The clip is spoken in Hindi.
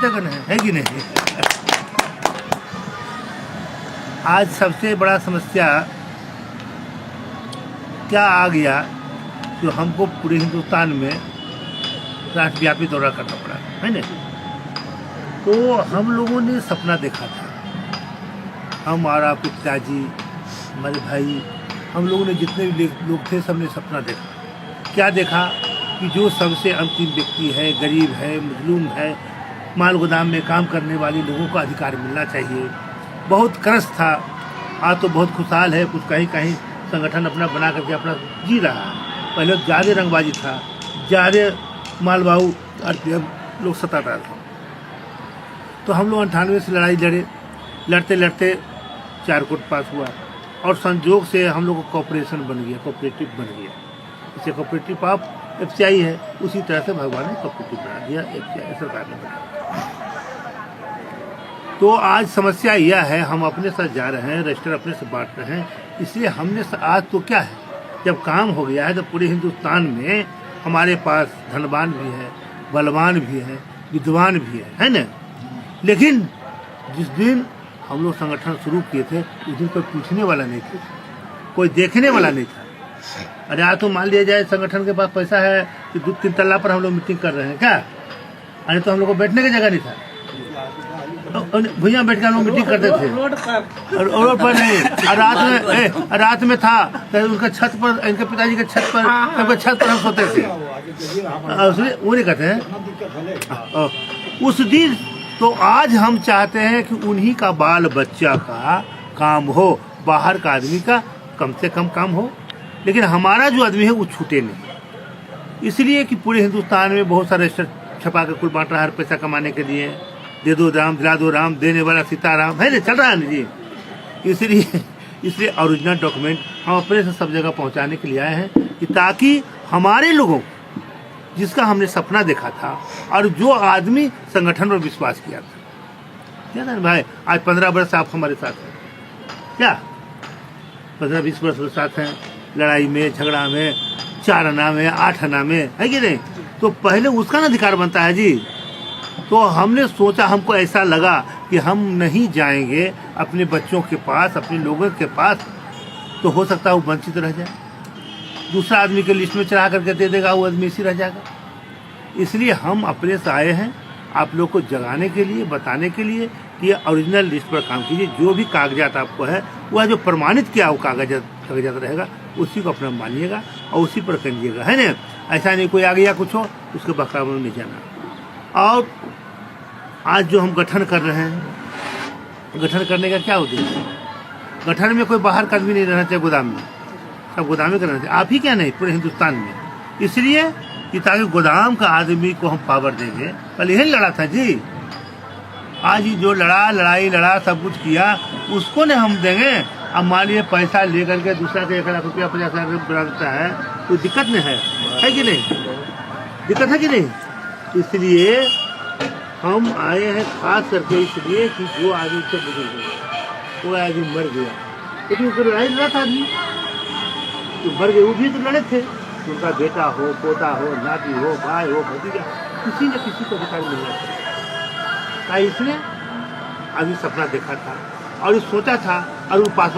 जगन है कि नहीं। आज सबसे बड़ा समस्या क्या आ गया जो हमको पूरे हिंदुस्तान में राष्ट्रव्यापी दौरा करना पड़ा है ना। तो हम लोगों ने सपना देखा था, हमारा पिताजी, हमारे भाई, हम लोगों ने जितने भी लोग थे सबने सपना देखा। क्या देखा कि जो सबसे अंतिम व्यक्ति है, गरीब है, मजलूम है, माल गोदाम में काम करने वाले लोगों को अधिकार मिलना चाहिए। बहुत क्रश था। आज तो बहुत खुशहाल है, कुछ कहीं कहीं संगठन अपना बना करके अपना जी रहा है। पहले ज़्यादा रंगबाजी था, ज़्यादा मालवाहू लोग सताता था। तो हम लोग 98 से लड़ाई लड़े, लड़ते लड़ते 4 कोर्ट पास हुआ और संजोग से हम लोग को कॉपरेशन बन गया, कोऑपरेटिव बन गया। इसे कोऑपरेटिव आप FCI है, उसी तरह से भगवान ने कोऑपरेटिव बना दिया, FCI सरकार ने बना दिया। तो आज समस्या यह है, हम अपने साथ जा रहे हैं, रजिस्टर अपने से बांट रहे हैं। इसलिए हमने आज तो क्या है, जब काम हो गया है तो पूरे हिंदुस्तान में हमारे पास धनवान भी है, बलवान भी है, विद्वान भी है ना। लेकिन जिस दिन हम लोग संगठन शुरू किए थे उस दिन कोई पूछने वाला नहीं था, कोई देखने वाला नहीं था। अरे आज तो मान लिया जाए संगठन के पास पैसा है कि 2-3 तल्ला पर हम लोग मीटिंग कर रहे हैं क्या। अरे तो हम लोग को बैठने की जगह नहीं था, भैया बैठ के हम लोग मीटिंग करते थे रोड पर नहीं। रात में था तो उनका छत पर, इनके पिताजी के छत पर, सबके छत पर हम सोते थे। वो नहीं कहते हैं उस दिन। तो आज हम चाहते हैं कि उन्हीं का बाल बच्चा का काम हो, बाहर का आदमी का कम से कम काम हो, लेकिन हमारा जो आदमी है वो छूटे नहीं। इसलिए कि पूरे हिंदुस्तान में बहुत सारे रजिस्टर छपा के कुल बांट रहा है पैसा कमाने के लिए। दे दो राम, दिला दो राम, देने वाला सीताराम है ना, चल रहा है ना जी। इसलिए ओरिजिनल डॉक्यूमेंट हम अपने से सब जगह पहुंचाने के लिए आए हैं कि ताकि हमारे लोगों, जिसका हमने सपना देखा था और जो आदमी संगठन पर विश्वास किया था, क्या ना भाई, आज 15 वर्ष आप हमारे साथ हैं, क्या 15-20 वर्ष के साथ हैं, लड़ाई में, झगड़ा में, 4 आना में, 8 आना में, है कि नहीं। तो पहले उसका ना अधिकार बनता है जी। तो हमने सोचा, हमको ऐसा लगा कि हम नहीं जाएंगे अपने बच्चों के पास, अपने लोगों के पास, तो हो सकता है वो वंचित रह जाए, दूसरा आदमी के लिस्ट में चढ़ा करके दे देगा, वो आदमी इसी रह जाएगा। इसलिए हम अपने से आए हैं आप लोग को जगाने के लिए, बताने के लिए कि ये ओरिजिनल लिस्ट पर काम कीजिए। जो भी कागजात आपको है वह जो प्रमाणित किया वो कागजात रहेगा, उसी को अपना मानिएगा और उसी पर करिएगा, है ना। ऐसा नहीं कोई आ गया कुछ हो उसके बहकावे में नहीं जाना। और आज जो हम गठन कर रहे हैं, गठन करने का क्या उद्देश्य है। गठन में कोई बाहर का आदमी नहीं रहना चाहिए गोदाम में, सब गोदाम में करना चाहिए। आप ही क्या नहीं, पूरे हिंदुस्तान में। इसलिए कि ताकि गोदाम का आदमी को हम पावर देंगे। कल यही लड़ा था जी, आज ही जो लड़ाई लड़ा सब कुछ किया उसको ने हम देंगे। अब मान लीजिए पैसा लेकर के दूसरा के 1 लाख रुपया 50,000 रुपया बना देता है, कोई दिक्कत नहीं है कि नहीं, दिक्कत है कि नहीं। इसलिए हम आए हैं खास करके इसलिए कि जो आदमी से बुजुर्ग है वो आदमी मर गया, लेकिन उसको लड़ाई लड़ा था आदमी तो मर गए, वो भी तो लड़े थे। उनका बेटा हो, पोता हो, नाती हो, भाई हो, भतीजा, किसी न किसी को अधिकार मिलना चाहिए। इसने अभी सपना देखा था और सोचा था और वो पास